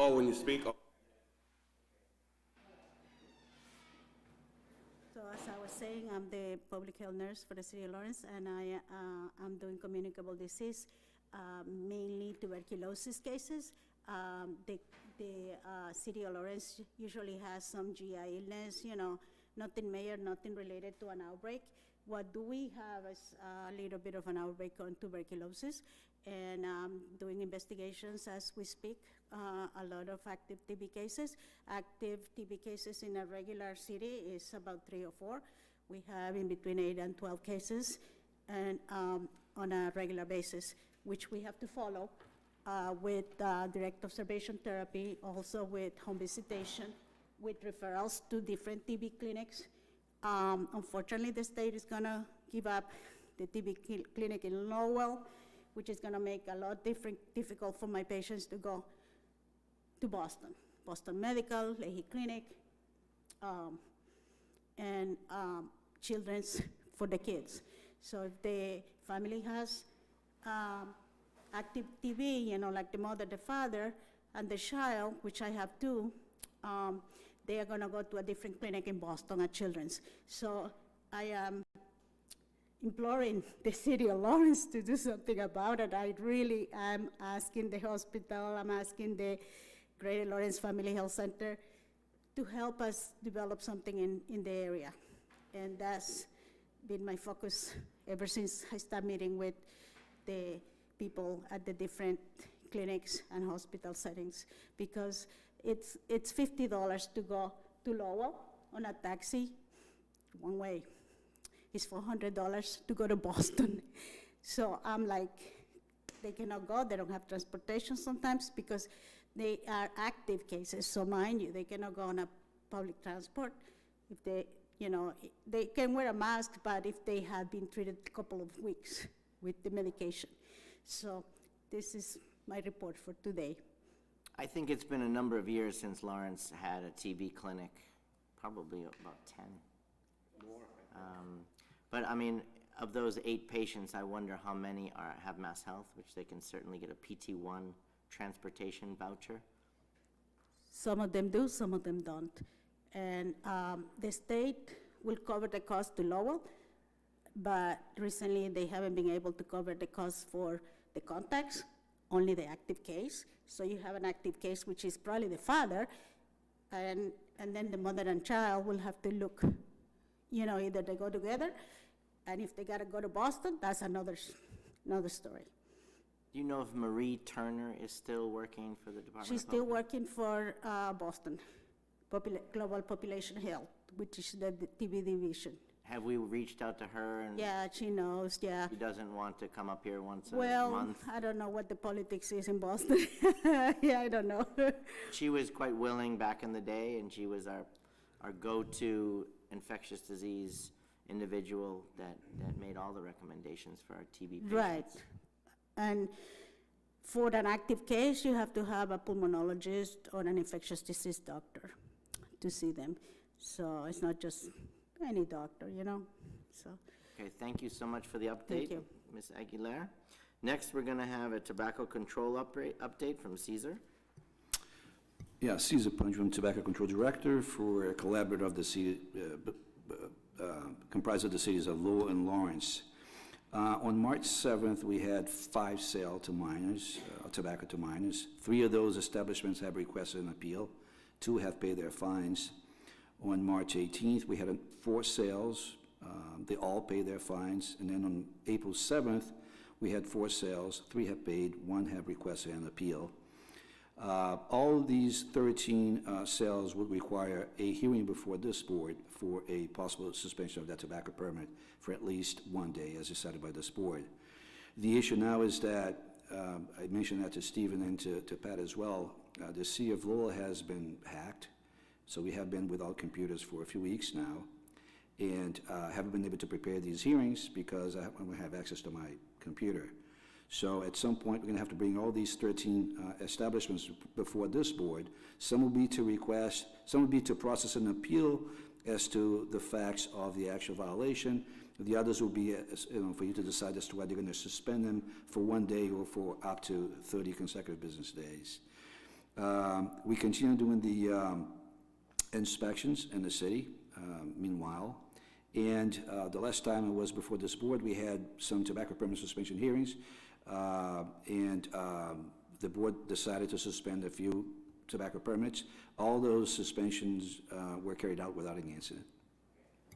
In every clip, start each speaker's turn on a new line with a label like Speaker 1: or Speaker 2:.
Speaker 1: call when you speak.
Speaker 2: So as I was saying, I'm the public health nurse for the city of Lawrence, and I'm doing communicable disease, mainly tuberculosis cases. The city of Lawrence usually has some GI illness, nothing major, nothing related to an outbreak. What do we have is a little bit of an outbreak on tuberculosis, and doing investigations as we speak, a lot of active TB cases. Active TB cases in a regular city is about 3 or 4. We have in between 8 and 12 cases, and on a regular basis, which we have to follow with direct observation therapy, also with home visitation, with referrals to different TB clinics. Unfortunately, the state is gonna give up the TB clinic in Lowell, which is gonna make a lot difficult for my patients to go to Boston. Boston Medical, Leahy Clinic, and Children's for the kids. So if the family has active TB, like the mother, the father, and the child, which I have two, they are gonna go to a different clinic in Boston at Children's. So I am imploring the city of Lawrence to do something about it. I really am asking the hospital, I'm asking the Greater Lawrence Family Health Center to help us develop something in the area. And that's been my focus ever since I started meeting with the people at the different clinics and hospital settings, because it's $50 to go to Lowell on a taxi one way. It's $400 to go to Boston. So I'm like, they cannot go, they don't have transportation sometimes because they are active cases. So mind you, they cannot go on a public transport. If they, they can wear a mask, but if they have been treated a couple of weeks with the medication. So this is my report for today.
Speaker 3: I think it's been a number of years since Lawrence had a TB clinic, probably about 10. More. But I mean, of those 8 patients, I wonder how many have Mass Health, which they can certainly get a PT1 transportation voucher.
Speaker 2: Some of them do, some of them don't. And the state will cover the cost to Lowell, but recently they haven't been able to cover the cost for the contacts, only the active case. So you have an active case, which is probably the father, and then the mother and child will have to look, either they go together, and if they gotta go to Boston, that's another story.
Speaker 3: Do you know if Marie Turner is still working for the Department
Speaker 2: She's
Speaker 3: of Health?
Speaker 2: still working for Boston, Global Population Health, which is the TB division.
Speaker 3: Have we reached out to her? And
Speaker 2: Yeah, she knows, yeah.
Speaker 3: she doesn't want to come up here once a
Speaker 2: Well,
Speaker 3: month?
Speaker 2: I don't know what the politics is in Boston. Yeah, I don't know.
Speaker 3: She was quite willing back in the day, and she was our go-to infectious disease individual that made all the recommendations for our TB patients.
Speaker 2: Right. And for an active case, you have to have a pulmonologist or an infectious disease doctor to see them. So it's not just any doctor, so.
Speaker 3: Okay, thank you so much for the update,
Speaker 2: Thank you.
Speaker 3: Ms. Aguilar. Next, we're going to have a tobacco control update from Caesar.
Speaker 4: Yeah, Caesar Punch, I'm Tobacco Control Director for a collaborative of the city, comprised of the cities of Lowell and Lawrence. On March 7th, we had 5 sales to minors, tobacco to minors. 3 of those establishments have requested an appeal. 2 have paid their fines. On March 18th, we had 4 sales. They all paid their fines. And then on April 7th, we had 4 sales. 3 have paid, 1 have requested an appeal. All of these 13 sales would require a hearing before this board for a possible suspension of that tobacco permit for at least 1 day, as decided by this board. The issue now is that, I mentioned that to Stephen and to Pat as well, the city of Lowell has been hacked, so we have been without computers for a few weeks now, and haven't been able to prepare these hearings because I don't have access to my computer. So at some point, we're going to have to bring all these 13 establishments before this board. Some will be to request, some will be to process an appeal as to the facts of the actual violation. The others will be, for you to decide as to whether you're going to suspend them for 1 day or for up to 30 consecutive business days. We continue doing the inspections in the city, meanwhile. And the last time I was before this board, we had some tobacco permit suspension hearings, and the board decided to suspend a few tobacco permits. All those suspensions were carried out without any incident.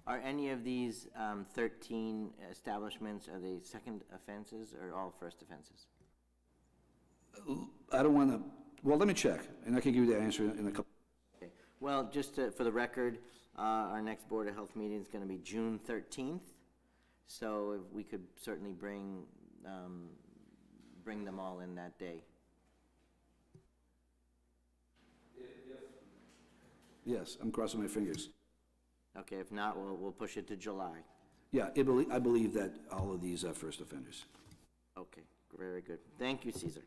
Speaker 3: Are any of these 13 establishments, are they second offenses or all first offenses?
Speaker 4: I don't want to, well, let me check, and I can give you the answer in a couple.
Speaker 3: Okay. Well, just for the record, our next Board of Health meeting is going to be June 13th. So if we could certainly bring them all in that day.
Speaker 4: Yes, I'm crossing my fingers.
Speaker 3: Okay, if not, we'll push it to July.
Speaker 4: Yeah, I believe that all of these are first offenders.
Speaker 3: Okay, very good. Thank you, Cesar.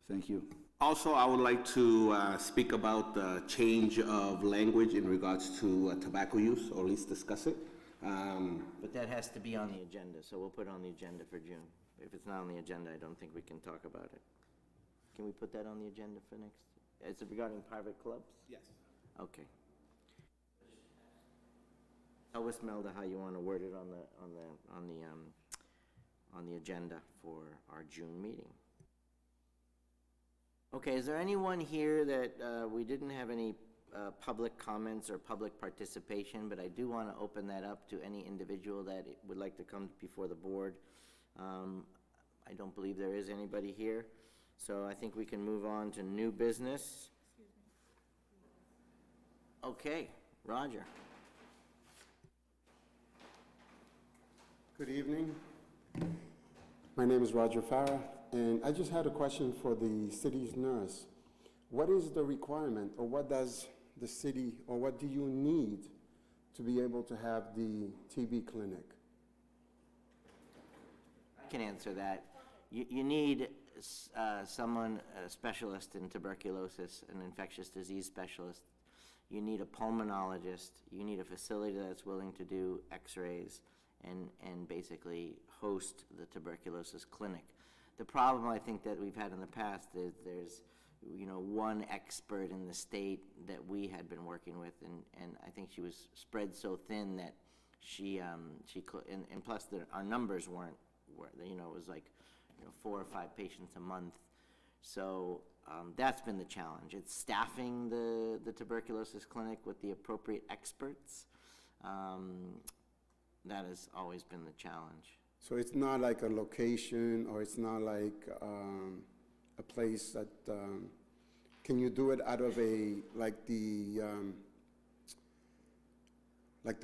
Speaker 4: Thank you.
Speaker 1: Also, I would like to speak about the change of language in regards to tobacco use, or at least discuss it.
Speaker 3: But that has to be on the agenda, so we'll put it on the agenda for June. If it's not on the agenda, I don't think we can talk about it. Can we put that on the agenda for next? Is it regarding private clubs?
Speaker 1: Yes.
Speaker 3: Okay. Tell us, Melda, how you want to word it on the agenda for our June meeting. Okay, is there anyone here that we didn't have any public comments or public participation, but I do want to open that up to any individual that would like to come before the board. I don't believe there is anybody here, so I think we can move on to new business. Okay, Roger.
Speaker 5: Good evening. My name is Roger Farah, and I just had a question for the city's nurse. What is the requirement, or what does the city, or what do you need to be able to have the TB clinic?
Speaker 3: I can answer that. You need someone, a specialist in tuberculosis, an infectious disease specialist. You need a pulmonologist. You need a facility that's willing to do x-rays and basically host the tuberculosis clinic. The problem I think that we've had in the past is there's one expert in the state that we had been working with, and I think she was spread so thin that she could, and plus our numbers weren't, it was like 4 or 5 patients a month. So that's been the challenge. It's staffing the tuberculosis clinic with the appropriate experts. That has always been the challenge.
Speaker 5: So it's not like a location, or it's not like a place that, can you do it out of like the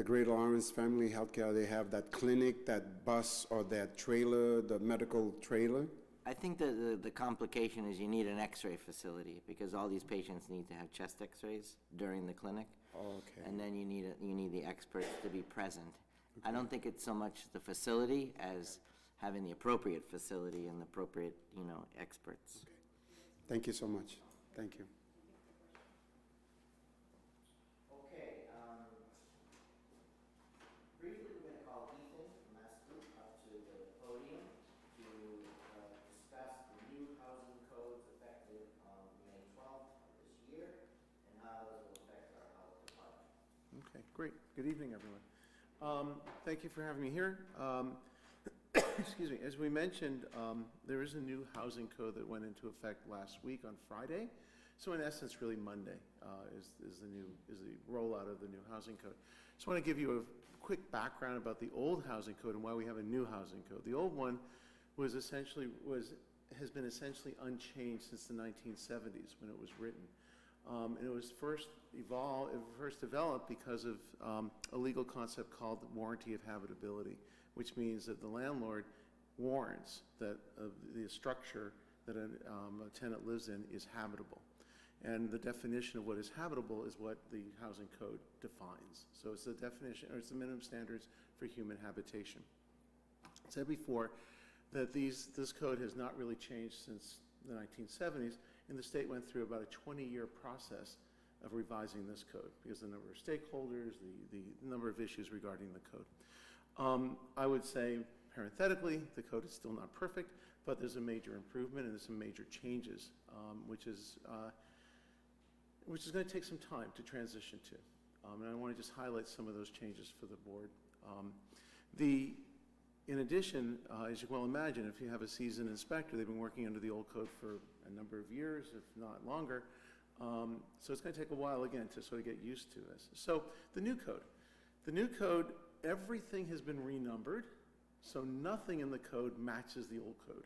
Speaker 5: Great Lawrence Family Healthcare, they have that clinic, that bus, or that trailer, the medical trailer?
Speaker 3: I think the complication is you need an x-ray facility, because all these patients need to have chest x-rays during the clinic.
Speaker 5: Okay.
Speaker 3: And then you need the experts to be present. Okay. I don't think it's so much the facility as having the appropriate facility and the appropriate, experts.
Speaker 5: Okay. Thank you so much. Thank you.
Speaker 3: Okay, briefly we're going to call Ethan Mascoot up to the podium to discuss the new housing codes effective on May 12th of this year and how those will affect our health department.
Speaker 6: Okay, great. Good evening, everyone. Thank you for having me here. Excuse me. As we mentioned, there is a new housing code that went into effect last week on Friday. So in essence, really Monday is the rollout of the new housing code. Just want to give you a quick background about the old housing code and why we have a new housing code. The old one has been essentially unchanged since the 1970s when it was written. And it was first developed because of a legal concept called the warranty of habitability, which means that the landlord warrants that the structure that a tenant lives in is habitable. And the definition of what is habitable is what the housing code defines. So it's the definition, or it's the minimum standards for human habitation. I said before that this code has not really changed since the 1970s, and the state went through about a 20-year process of revising this code because the number of stakeholders, the number of issues regarding the code. I would say, parenthetically, the code is still not perfect, but there's a major improvement and there's some major changes, which is going to take some time to transition to. And I want to just highlight some of those changes for the board. In addition, as you can well imagine, if you have a seasoned inspector, they've been working under the old code for a number of years, if not longer. So it's going to take a while again to sort of get used to this. So the new code, everything has been renumbered, so nothing in the code matches the old code,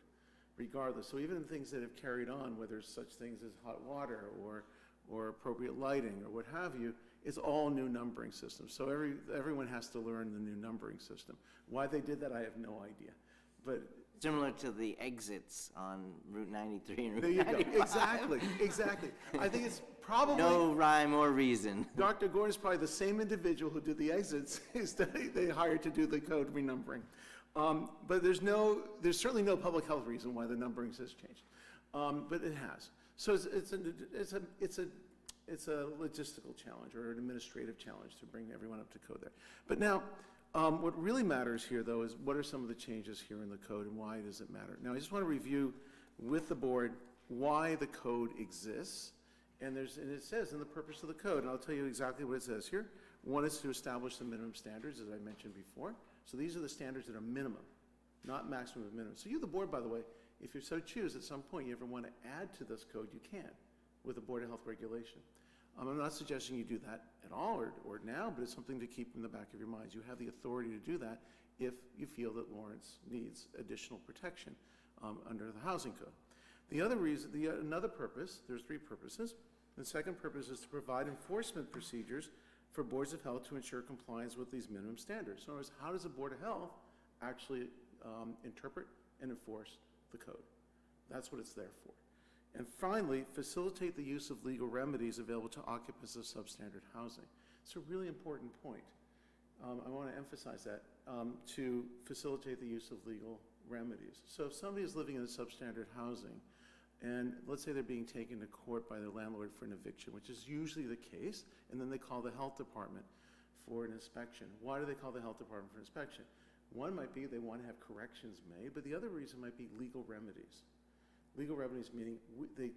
Speaker 6: regardless. So even things that have carried on, whether it's such things as hot water or appropriate lighting or what have you, it's all new numbering systems. So everyone has to learn the new numbering system. Why they did that, I have no idea. But
Speaker 3: Similar to the exits on Route 93 and
Speaker 6: there
Speaker 3: Route
Speaker 6: you go.
Speaker 3: 95.
Speaker 6: Exactly. I think it's probably
Speaker 3: No rhyme or reason.
Speaker 6: Dr. Gordon is probably the same individual who did the exits they hired to do the code renumbering. But there's certainly no public health reason why the numbering has changed. But it has. So it's a logistical challenge or an administrative challenge to bring everyone up to code there. But now, what really matters here, though, is what are some of the changes here in the code and why does it matter? Now, I just want to review with the board why the code exists. And it says in the purpose of the code, and I'll tell you exactly what it says here. One is to establish the minimum standards, as I mentioned before. So these are the standards that are minimum, not maximum of minimum. So you, the board, by the way, if you so choose, at some point you ever want to add to this code, you can with the Board of Health regulation. I'm not suggesting you do that at all or now, but it's something to keep in the back of your minds. You have the authority to do that if you feel that Lawrence needs additional protection under the housing code. The other reason, another purpose, there's three purposes. The second purpose is to provide enforcement procedures for boards of health to ensure compliance with these minimum standards. So in other words, how does the Board of Health actually interpret and enforce the code? That's what it's there for. And finally, facilitate the use of legal remedies available to occupants of substandard housing. It's a really important point. I want to emphasize that, to facilitate the use of legal remedies. So if somebody is living in a substandard housing, and let's say they're being taken to court by their landlord for an eviction, which is usually the case, and then they call the health department for an inspection. Why do they call the health department for inspection? One might be they want to have corrections made, but the other reason might be legal remedies. Legal remedies meaning the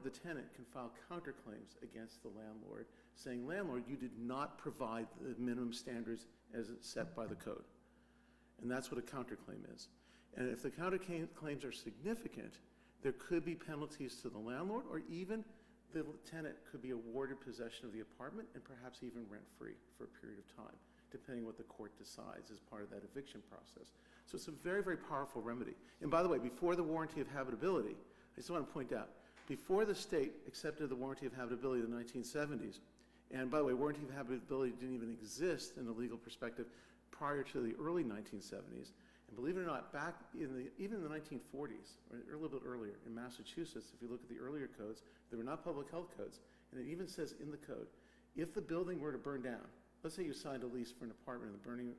Speaker 6: tenant can file counterclaims against the landlord, saying, landlord, you did not provide the minimum standards as set by the code. And that's what a counterclaim is. And if the counterclaims are significant, there could be penalties to the landlord, or even the tenant could be awarded possession of the apartment and perhaps even rent-free for a period of time, depending what the court decides as part of that eviction process. So it's a very, very powerful remedy. And by the way, before the warranty of habitability, I just want to point out, before the state accepted the warranty of habitability in the 1970s, and by the way, warranty of habitability didn't even exist in a legal perspective prior to the early 1970s. And believe it or not, back even in the 1940s, or a little bit earlier, in Massachusetts, if you look at the earlier codes, they were not public health codes, and it even says in the code, if the building were to burn down, let's say you signed a lease for an apartment and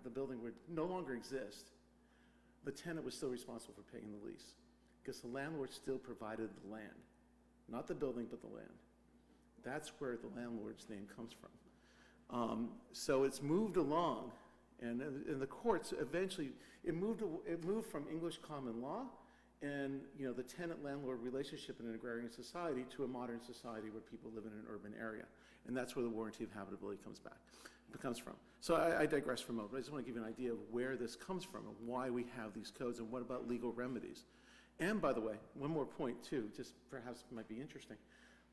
Speaker 6: the building would no longer exist, the tenant was still responsible for paying the lease because the landlord still provided the land, not the building, but the land. That's where the landlord's name comes from. So it's moved along, and in the courts, eventually, it moved from English common law and the tenant-landlord relationship in an agrarian society to a modern society where people live in an urban area. And that's where the warranty of habitability comes from. So I digress for a moment, but I just want to give you an idea of where this comes from and why we have these codes and what about legal remedies. And by the way, one more point too, just perhaps might be interesting.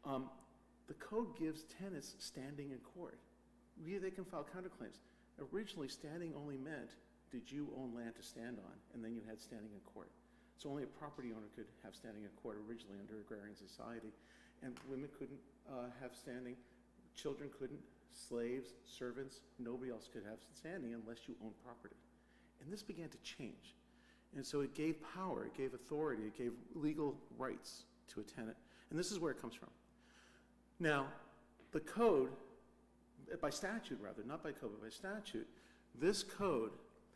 Speaker 6: The code gives tenants standing in court. They can file counterclaims. Originally, standing only meant, did you own land to stand on? And then you had standing in court. So only a property owner could have standing in court originally under agrarian society. And women couldn't have standing, children couldn't, slaves, servants, nobody else could have standing unless you owned property. And this began to change. And so it gave power, it gave authority, it gave legal rights to a tenant. And this is where it comes from. Now, the code, by statute rather, not by code, but by statute, this code,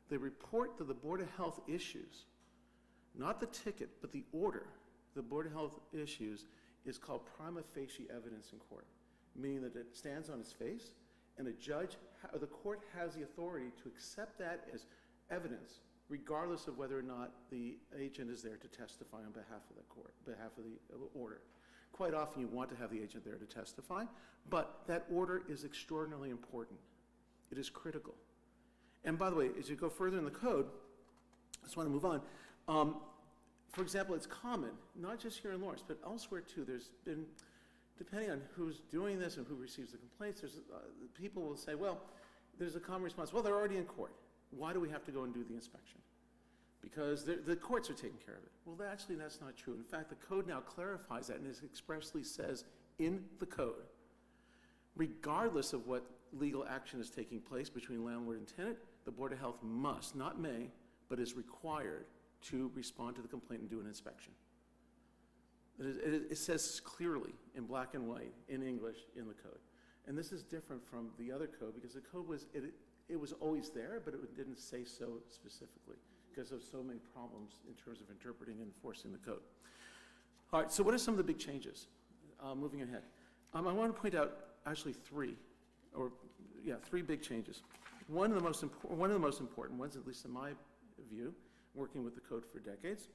Speaker 6: the report that the Board of Health issues, not the ticket, but the order the Board of Health issues is called prima facie evidence in court, meaning that it stands on its face and a judge or the court has the authority to accept that as evidence regardless of whether or not the agent is there to testify on behalf of the court, behalf of the order. Quite often you want to have the agent there to testify, but that order is extraordinarily important. It is critical. And by the way, as you go further in the code, I just want to move on. For example, it's common, not just here in Lawrence, but elsewhere too. There's been, depending on who's doing this and who receives the complaints, people will say, well, there's a common response, well, they're already in court. Why do we have to go and do the inspection? Because the courts are taking care of it. Well, actually, that's not true. In fact, the code now clarifies that and it expressly says in the code, regardless of what legal action is taking place between landlord and tenant, the Board of Health must, not may, but is required to respond to the complaint and do an inspection. It says clearly in black and white, in English, in the code. And this is different from the other code because the code was, it was always there, but it didn't say so specifically because of so many problems in terms of interpreting and enforcing the code. All right, so what are some of the big changes? Moving ahead. I want to point out actually three big changes. One of the most important ones, at least in my view, working with the code for decades,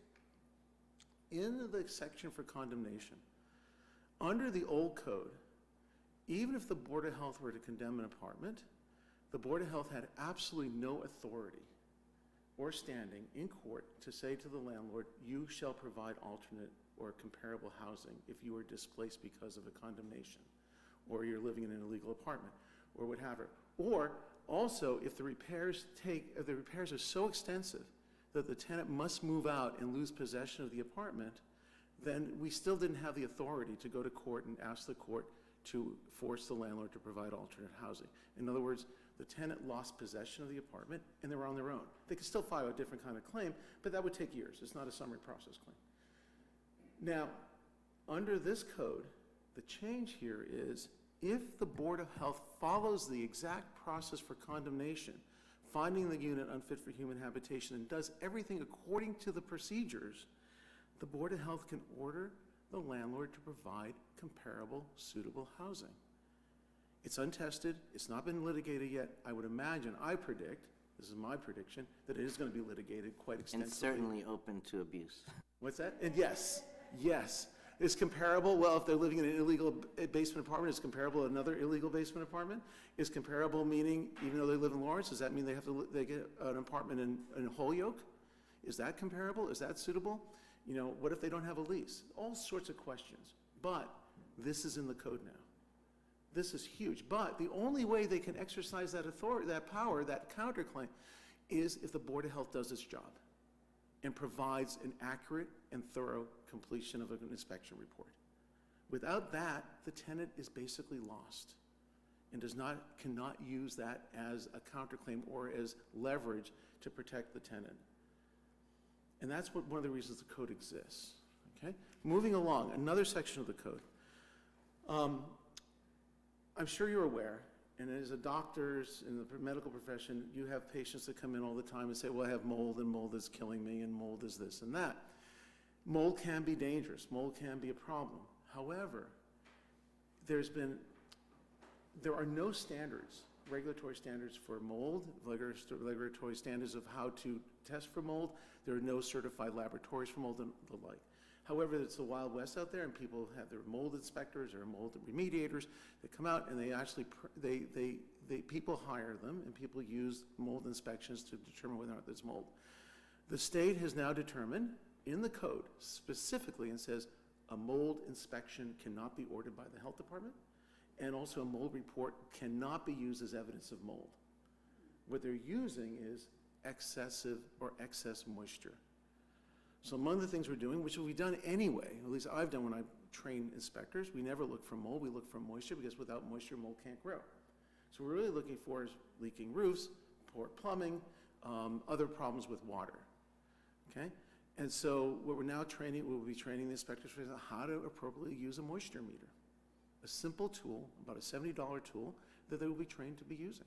Speaker 6: in the section for condemnation, under the old code, even if the Board of Health were to condemn an apartment, the Board of Health had absolutely no authority or standing in court to say to the landlord, you shall provide alternate or comparable housing if you are displaced because of a condemnation, or you're living in an illegal apartment, or whatever. Or also, if the repairs are so extensive that the tenant must move out and lose possession of the apartment, then we still didn't have the authority to go to court and ask the court to force the landlord to provide alternate housing. In other words, the tenant lost possession of the apartment and they were on their own. They could still file a different kind of claim, but that would take years. It's not a summary process claim. Now, under this code, the change here is if the Board of Health follows the exact process for condemnation, finding the unit unfit for human habitation, and does everything according to the procedures, the Board of Health can order the landlord to provide comparable, suitable housing. It's untested, it's not been litigated yet. I would imagine, I predict, this is my prediction, that it is going to be litigated quite extensively.
Speaker 3: And certainly open to abuse.
Speaker 6: What's that? And yes. Is comparable, well, if they're living in an illegal basement apartment, is comparable to another illegal basement apartment? Is comparable meaning, even though they live in Lawrence, does that mean they get an apartment in Holyoke? Is that comparable? Is that suitable? You know, what if they don't have a lease? All sorts of questions. But this is in the code now. This is huge. But the only way they can exercise that authority, that power, that counterclaim, is if the Board of Health does its job and provides an accurate and thorough completion of an inspection report. Without that, the tenant is basically lost and cannot use that as a counterclaim or as leverage to protect the tenant. And that's one of the reasons the code exists. Okay? Moving along, another section of the code. I'm sure you're aware, and as a doctors in the medical profession, you have patients that come in all the time and say, well, I have mold, and mold is killing me, and mold is this and that. Mold can be dangerous. Mold can be a problem. However, there are no standards, regulatory standards for mold, regulatory standards of how to test for mold. There are no certified laboratories for mold and the like. However, it's the Wild West out there, and people have their mold inspectors or mold remediators that come out, and they actually, people hire them, and people use mold inspections to determine whether or not there's mold. The state has now determined in the code specifically and says a mold inspection cannot be ordered by the health department, and also a mold report cannot be used as evidence of mold. What they're using is excessive or excess moisture. So among the things we're doing, which we've done anyway, at least I've done when I train inspectors, we never look for mold, we look for moisture, because without moisture, mold can't grow. So we're really looking for is leaking roofs, poor plumbing, other problems with water, okay? And so what we're now training, we'll be training the inspectors for how to appropriately use a moisture meter. A simple tool, about a $70 tool, that they will be trained to be using.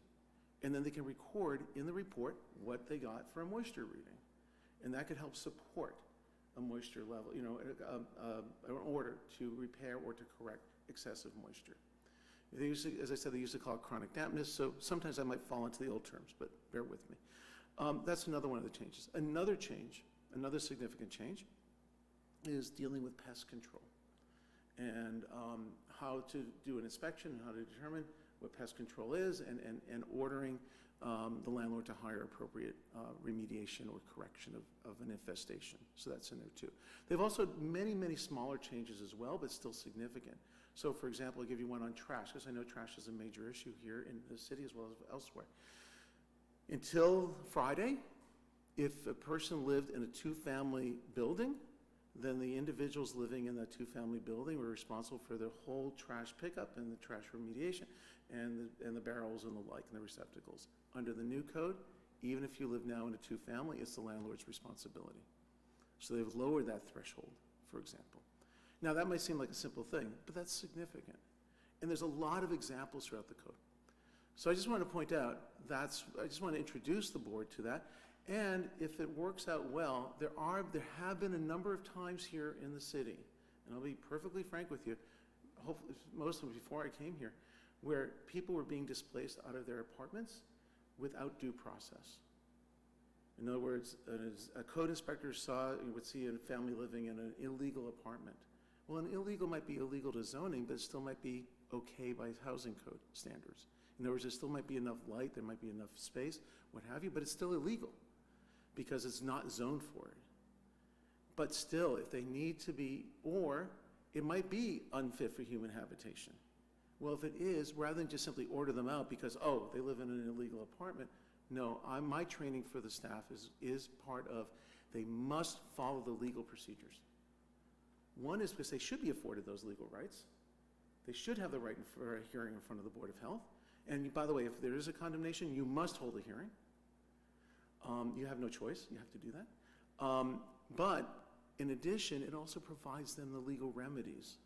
Speaker 6: And then they can record in the report what they got for a moisture reading. And that could help support a moisture level, you know, an order to repair or to correct excessive moisture. They used to, as I said, they used to call it chronic dampness, so sometimes I might fall into the old terms, but bear with me. That's another one of the changes. Another change, another significant change, is dealing with pest control and how to do an inspection and how to determine what pest control is and ordering the landlord to hire appropriate remediation or correction of an infestation. So that's in there too. They've also many, many smaller changes as well, but still significant. So for example, I'll give you one on trash, because I know trash is a major issue here in the city as well as elsewhere. Until Friday, if a person lived in a two-family building, then the individuals living in that two-family building were responsible for the whole trash pickup and the trash remediation and the barrels and the like and the receptacles. Under the new code, even if you live now in a two-family, it's the landlord's responsibility. So they've lowered that threshold, for example. Now, that might seem like a simple thing, but that's significant. And there's a lot of examples throughout the code. So I just want to point out, I just want to introduce the board to that. And if it works out well, there have been a number of times here in the city, and I'll be perfectly frank with you, hopefully most of them before I came here, where people were being displaced out of their apartments without due process. In other words, a code inspector would see a family living in an illegal apartment. Well, an illegal might be illegal to zoning, but it still might be okay by housing code standards. In other words, there still might be enough light, there might be enough space, what have you, but it's still illegal because it's not zoned for it. But still, if they need to be, or it might be unfit for human habitation. Well, if it is, rather than just simply order them out because, oh, they live in an illegal apartment, no, my training for the staff is part of, they must follow the legal procedures. One is because they should be afforded those legal rights. They should have the right for a hearing in front of the Board of Health. And by the way, if there is a condemnation, you must hold a hearing. You have no choice, you have to do that. But in addition, it also provides them the legal remedies,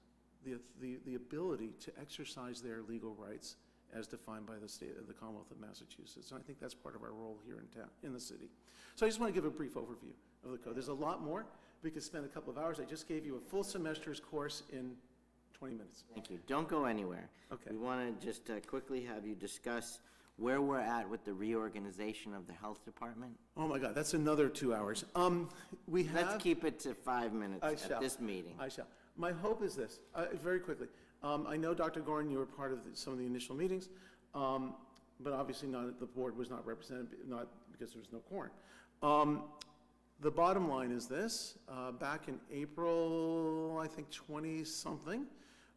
Speaker 6: the ability to exercise their legal rights as defined by the state of the Commonwealth of Massachusetts. And I think that's part of our role here in town, in the city. So I just want to give a brief overview of the code. There's a lot more. We could spend a couple of hours. I just gave you a full semester's course in 20 minutes.
Speaker 3: Thank you. Don't go anywhere.
Speaker 6: Okay.
Speaker 3: We want to just quickly have you discuss where we're at with the reorganization of the health department.
Speaker 6: Oh my God, that's another 2 hours. We have.
Speaker 3: Let's keep it to 5 minutes
Speaker 6: I
Speaker 3: at
Speaker 6: shall.
Speaker 3: this meeting.
Speaker 6: I shall. My hope is this, very quickly. I know, Dr. Gorin, you were part of some of the initial meetings, but obviously the board was not represented, not because there was no quorum. The bottom line is this, back in April, I think 20-something,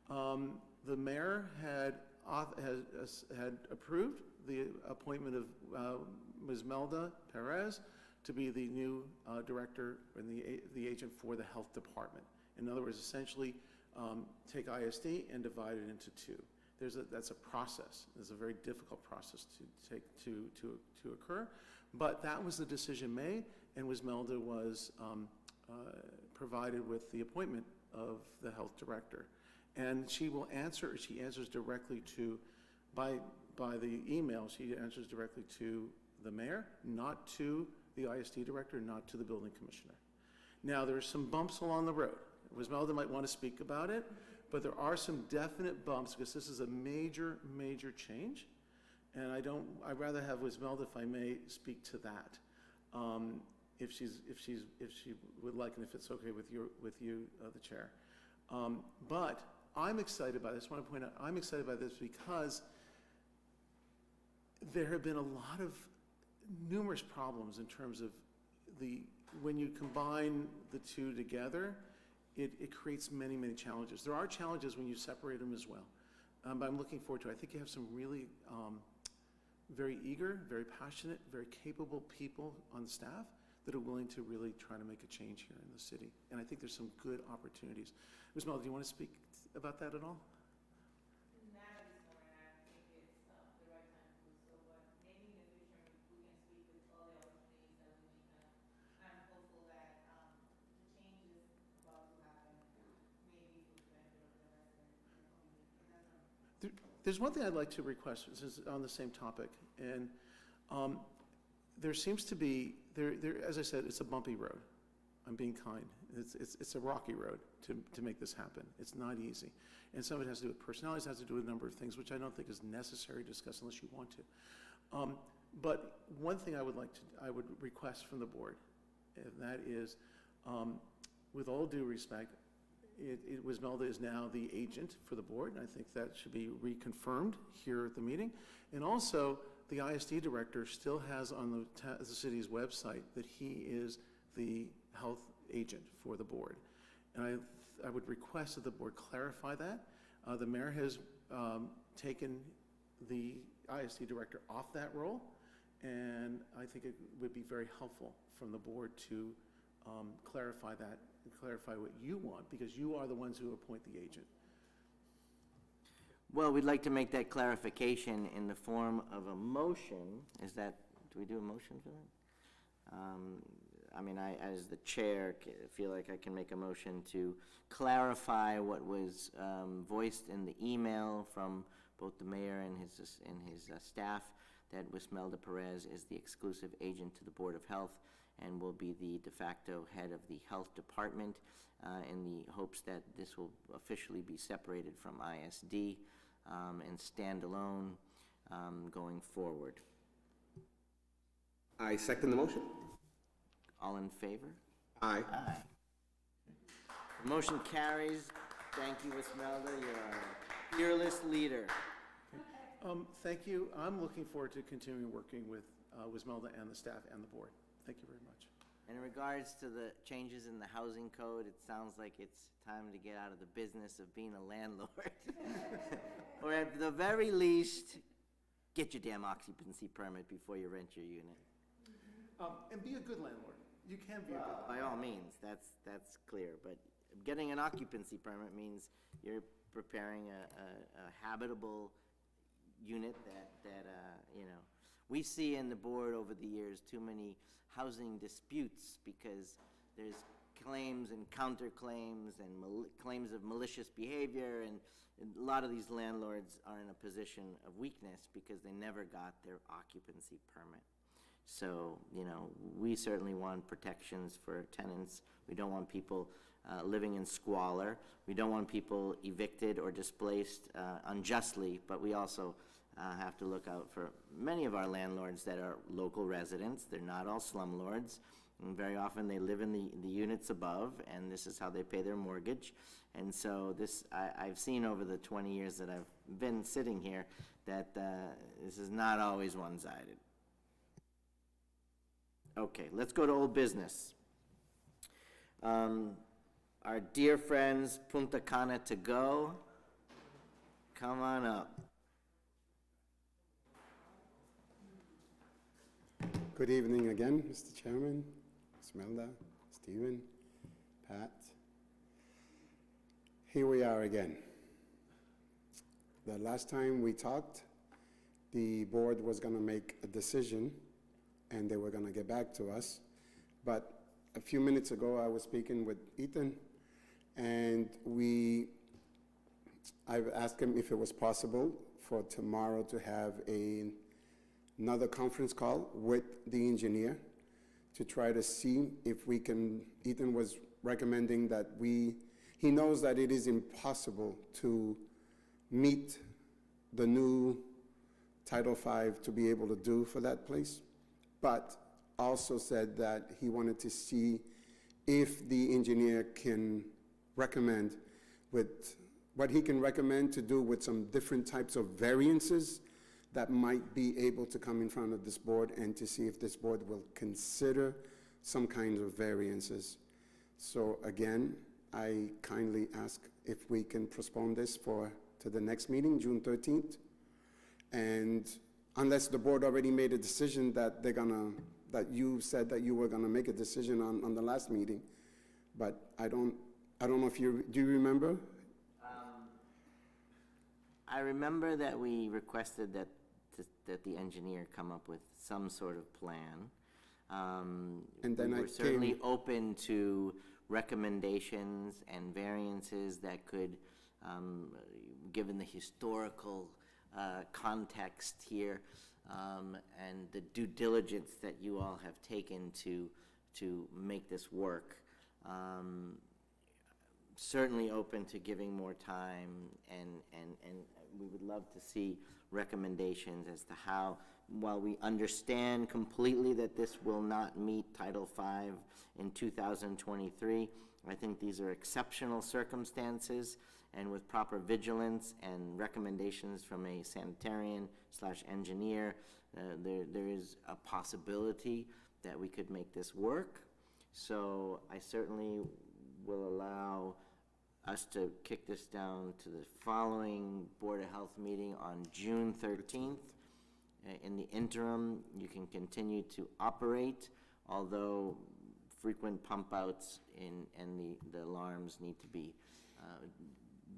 Speaker 6: the mayor had approved the appointment of Ms. Melda Perez to be the new director and the agent for the health department. In other words, essentially take ISD and divide it into two. That's a process. It's a very difficult process to occur, but that was the decision made, and Ms. Melda was provided with the appointment of the health director. And she answers directly to, by the email, she answers directly to the mayor, not to the ISD director, not to the building commissioner. Now, there are some bumps along the road. Ms. Melda might want to speak about it, but there are some definite bumps because this is a major, major change. And I'd rather have Ms. Melda, if I may, speak to that. If she would like, and if it's okay with you, the chair. But I'm excited by this. I want to point out, I'm excited by this because there have been a lot of numerous problems in terms of when you combine the two together, it creates many, many challenges. There are challenges when you separate them as well. But I'm looking forward to it. I think you have some really very eager, very passionate, very capable people on staff that are willing to really try to make a change here in the city. And I think there's some good opportunities. Ms. Melda, do you want to speak about that at all?
Speaker 7: Not at this moment. I think it's the right time to do so, but maybe in the future we can speak with all the opportunities that we may have. I'm hopeful that the changes about to happen maybe for the benefit of the residents and the community.
Speaker 6: There's one thing I'd like to request, this is on the same topic, and there seems to be, as I said, it's a bumpy road. I'm being kind. It's a rocky road to make this happen. It's not easy. And some of it has to do with personalities, has to do with a number of things, which I don't think is necessary to discuss unless you want to. But one thing I would request from the board, and that is, with all due respect, Wismelda is now the agent for the board, and I think that should be reconfirmed here at the meeting. And also, the ISD director still has on the city's website that he is the health agent for the board. And I would request that the board clarify that. The mayor has taken the ISD director off that role, and I think it would be very helpful from the board to clarify that and clarify what you want, because you are the ones who appoint the agent.
Speaker 3: Well, we'd like to make that clarification in the form of a motion. Is that, do we do a motion for that? I mean, I, as the chair, feel like I can make a motion to clarify what was voiced in the email from both the mayor and his staff, that Wismelda Perez is the exclusive agent to the Board of Health and will be the de facto head of the health department, in the hopes that this will officially be separated from ISD and stand alone going forward.
Speaker 1: I second the motion.
Speaker 3: All in favor?
Speaker 1: Aye.
Speaker 3: Aye. The motion carries. Thank you, Wismelda. You're our fearless leader.
Speaker 6: Thank you. I'm looking forward to continuing working with Wismelda and the staff and the board. Thank you very much.
Speaker 3: And in regards to the changes in the housing code, it sounds like it's time to get out of the business of being a landlord. Or at the very least, get your damn occupancy permit before you rent your unit.
Speaker 6: And be a good landlord. You can be a good landlord.
Speaker 3: By all means, that's clear, but getting an occupancy permit means you're preparing a habitable unit that you know, we see in the board over the years too many housing disputes because there's claims and counterclaims and claims of malicious behavior, and a lot of these landlords are in a position of weakness because they never got their occupancy permit. So, you know, we certainly want protections for tenants. We don't want people living in squalor. We don't want people evicted or displaced unjustly, but we also have to look out for many of our landlords that are local residents. They're not all slumlords, and very often they live in the units above, and this is how they pay their mortgage. And so this, I've seen over the 20 years that I've been sitting here that this is not always one-sided. Okay, let's go to old business. Our dear friends, Punta Cana to go. Come on up.
Speaker 5: Good evening again, Mr. Chairman, Wismelda, Stephen, Pat. Here we are again. The last time we talked, the board was going to make a decision and they were going to get back to us. But a few minutes ago, I was speaking with Ethan, and I've asked him if it was possible for tomorrow to have another conference call with the engineer to try to see if we can. Ethan was recommending that he knows that it is impossible to meet the new Title V to be able to do for that place, but also said that he wanted to see if the engineer can recommend with what he can recommend to do with some different types of variances that might be able to come in front of this board, and to see if this board will consider some kinds of variances. So again, I kindly ask if we can postpone this to the next meeting, June 13th. And unless the board already made a decision that that you said that you were gonna make a decision on the last meeting, but I don't know if do you remember?
Speaker 3: I remember that we requested that the engineer come up with some sort of plan.
Speaker 5: And then
Speaker 3: we're certainly open to recommendations and variances that could, given the historical context here, and the due diligence that you all have taken to make this work. Certainly open to giving more time, and we would love to see recommendations as to how, while we understand completely that this will not meet Title V in 2023, I think these are exceptional circumstances, and with proper vigilance and recommendations from a sanitarian/engineer, there is a possibility that we could make this work. So I certainly will allow us to kick this down to the following Board of Health meeting on June 13th. In the interim, you can continue to operate, although frequent pump outs and the alarms need to be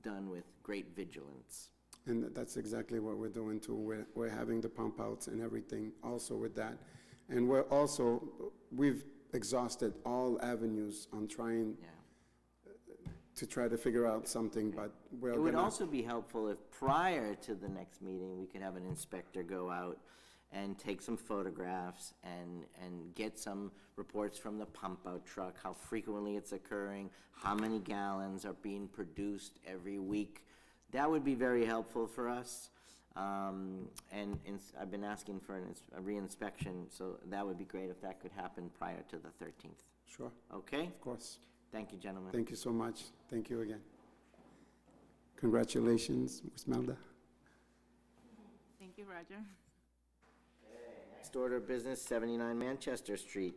Speaker 3: done with great vigilance.
Speaker 5: And that's exactly what we're doing too. We're having the pump outs and everything also with that. And we've exhausted all avenues on trying
Speaker 3: Yeah.
Speaker 5: to try to figure out something, but we're
Speaker 3: It would
Speaker 5: gonna.
Speaker 3: also be helpful if prior to the next meeting, we could have an inspector go out and take some photographs and get some reports from the pump out truck, how frequently it's occurring, how many gallons are being produced every week. That would be very helpful for us. I've been asking for a re-inspection, so that would be great if that could happen prior to the 13th.
Speaker 5: Sure,
Speaker 3: Okay?
Speaker 5: of course.
Speaker 3: Thank you, gentlemen.
Speaker 5: Thank you so much. Thank you again. Congratulations, Ms. Melda.
Speaker 7: Thank you, Roger.
Speaker 3: Next order of business, 79 Manchester Street.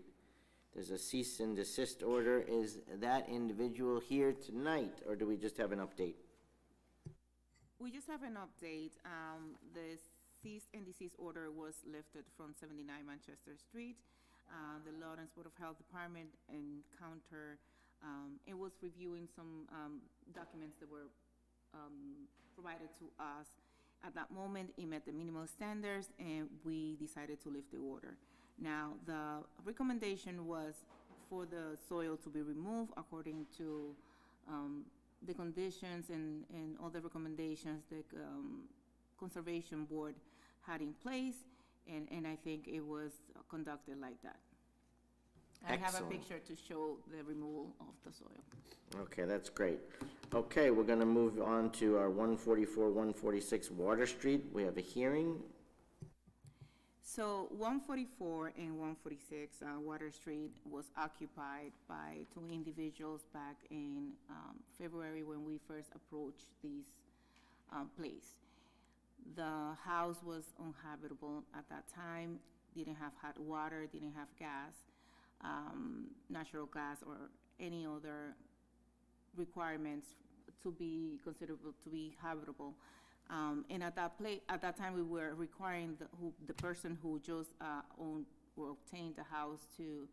Speaker 3: There's a cease and desist order. Is that individual here tonight, or do we just have an update?
Speaker 7: We just have an update. The cease and desist order was lifted from 79 Manchester Street. The Lawrence Board of Health Department it was reviewing some documents that were provided to us. At that moment, it met the minimal standards, and we decided to lift the order. Now, the recommendation was for the soil to be removed according to the conditions and all the recommendations the Conservation Board had in place, and I think it was conducted like that. I have a
Speaker 3: Excellent.
Speaker 7: picture to show the removal of the soil.
Speaker 3: Okay, that's great. Okay, we're gonna move on to our 144, 146 Water Street. We have a hearing.
Speaker 7: So 144 and 146 Water Street was occupied by two individuals back in February when we first approached this place. The house was uninhabitable at that time, didn't have hot water, didn't have gas, natural gas, or any other requirements to be considered to be habitable. And at that time, we were requiring the person who just owned or obtained the house to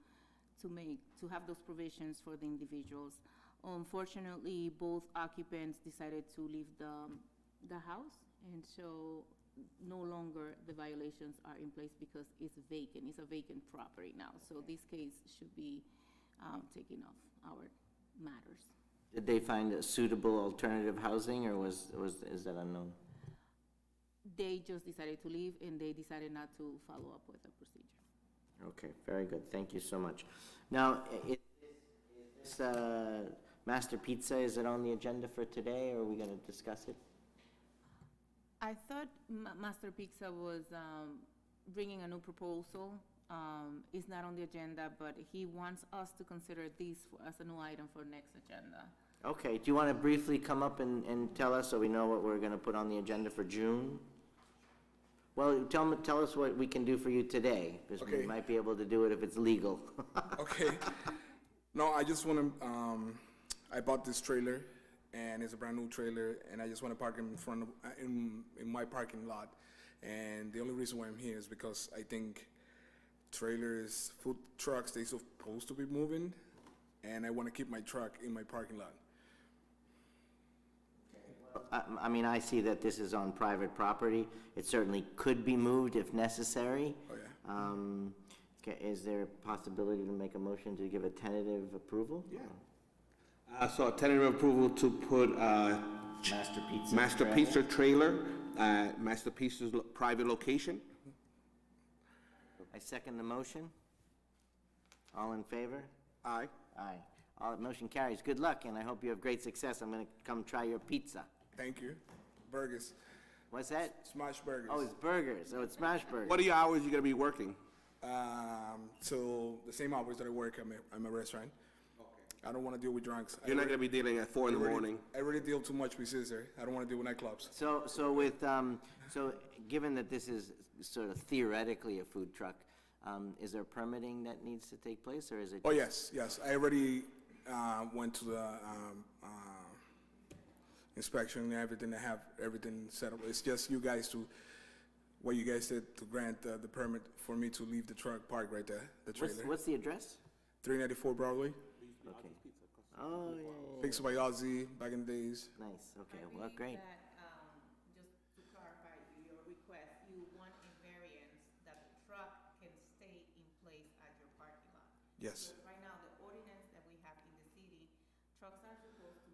Speaker 7: have those provisions for the individuals. Unfortunately, both occupants decided to leave the house, and so no longer the violations are in place because it's vacant. It's a vacant property now. So this case should be taken off our matters.
Speaker 3: Did they find a suitable alternative housing, or is that unknown?
Speaker 7: They just decided to leave, and they decided not to follow up with the procedure.
Speaker 3: Okay, very good. Thank you so much. Now, is this Master Pizza, is it on the agenda for today, or are we gonna discuss it?
Speaker 7: I thought Master Pizza was bringing a new proposal. It's not on the agenda, but he wants us to consider this as a new item for next agenda.
Speaker 3: Okay, do you want to briefly come up and tell us so we know what we're going to put on the agenda for June? Well, tell us what we can do for you today, because we
Speaker 8: Okay.
Speaker 3: might be able to do it if it's legal.
Speaker 8: Okay. No, I just want to, I bought this trailer, and it's a brand new trailer, and I just want to park in front of, in my parking lot. And the only reason why I'm here is because I think trailers, food trucks, they're supposed to be moving, and I want to keep my truck in my parking lot.
Speaker 3: I mean, I see that this is on private property. It certainly could be moved if necessary.
Speaker 8: Oh, yeah.
Speaker 3: Okay, is there a possibility to make a motion to give a tentative approval?
Speaker 1: Yeah. So a tentative approval to put
Speaker 3: Master Pizza.
Speaker 1: Master
Speaker 3: trailer.
Speaker 1: Pizza trailer at Master Pizza's private location.
Speaker 3: I second the motion. All in favor?
Speaker 1: Aye.
Speaker 3: Aye. All, motion carries. Good luck, and I hope you have great success. I'm gonna come try your pizza.
Speaker 8: Thank you. Burgers.
Speaker 3: What's that?
Speaker 8: Smash Burgers.
Speaker 3: Oh, it's burgers. Oh, it's smash burgers.
Speaker 1: What are your hours you gonna be working?
Speaker 8: So the same hours that I work at my restaurant. I don't want to deal with drunks.
Speaker 1: You're not gonna be dealing at 4 in the morning?
Speaker 8: I already deal too much with Caesar. I don't want to deal with nightclubs.
Speaker 3: So given that this is sort of theoretically a food truck, is there permitting that needs to take place, or is it?
Speaker 8: Oh, yes. I already went to the inspection and everything to have everything set up. It's just you guys what you guys did to grant the permit for me to leave the truck parked right there, the trailer.
Speaker 3: What's the address?
Speaker 8: 394 Broadway.
Speaker 3: Okay. Oh, yeah.
Speaker 8: Pizza by Ozzy, back in the days.
Speaker 3: Nice, okay,
Speaker 7: I
Speaker 3: well,
Speaker 7: believe
Speaker 3: great.
Speaker 7: that, just to clarify your request, you want a variance that the truck can stay in place at your parking lot.
Speaker 8: Yes.
Speaker 7: Because right now, the ordinance that we have in the city, trucks are supposed to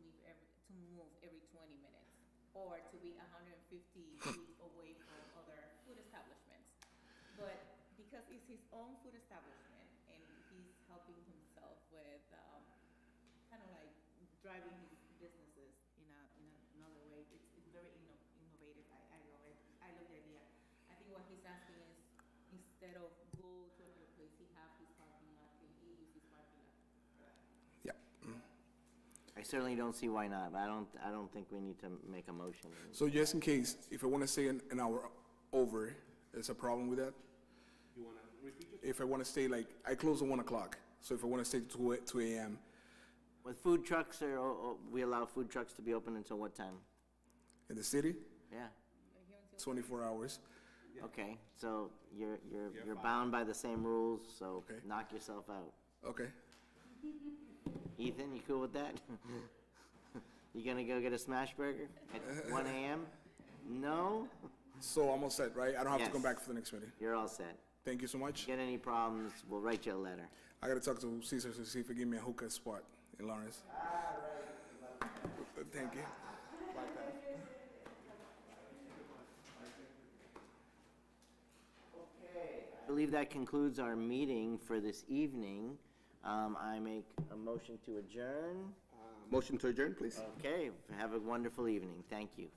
Speaker 7: move every 20 minutes, or to be 150 feet away from other food establishments. But because it's his own food establishment, and he's helping himself with, kind of like driving his businesses in another way, it's very innovative. I love it. I love the idea. I think what he's asking is, instead of go to another place, he have his parking lot, and he use his parking lot.
Speaker 8: Yeah.
Speaker 3: I certainly don't see why not, but I don't think we need to make a motion.
Speaker 8: So just in case, if I want to stay an hour over, there's a problem with that?
Speaker 1: You wanna repeat yourself?
Speaker 8: If I want to stay, like, I close at 1 o'clock, so if I want to stay to 2 a.m.,
Speaker 3: With food trucks, we allow food trucks to be open until what time?
Speaker 8: in the city,
Speaker 3: Yeah,
Speaker 8: 24 hours.
Speaker 3: okay, so you're bound by the same rules, so
Speaker 8: Okay.
Speaker 3: knock yourself out.
Speaker 8: Okay.
Speaker 3: Ethan, you cool with that? You gonna go get a smash burger at 1 a.m.? No?
Speaker 8: So I'm all set, right? I don't have to come
Speaker 3: Yes.
Speaker 8: back for the next meeting.
Speaker 3: You're all set.
Speaker 8: Thank you so much.
Speaker 3: Get any problems, we'll write you a letter.
Speaker 8: I got to talk to Caesar to see if he give me a hookah spot in Lawrence. Thank you.
Speaker 3: I believe that concludes our meeting for this evening. I make a motion to adjourn.
Speaker 1: Motion to adjourn, please.
Speaker 3: Okay, have a wonderful evening. Thank you.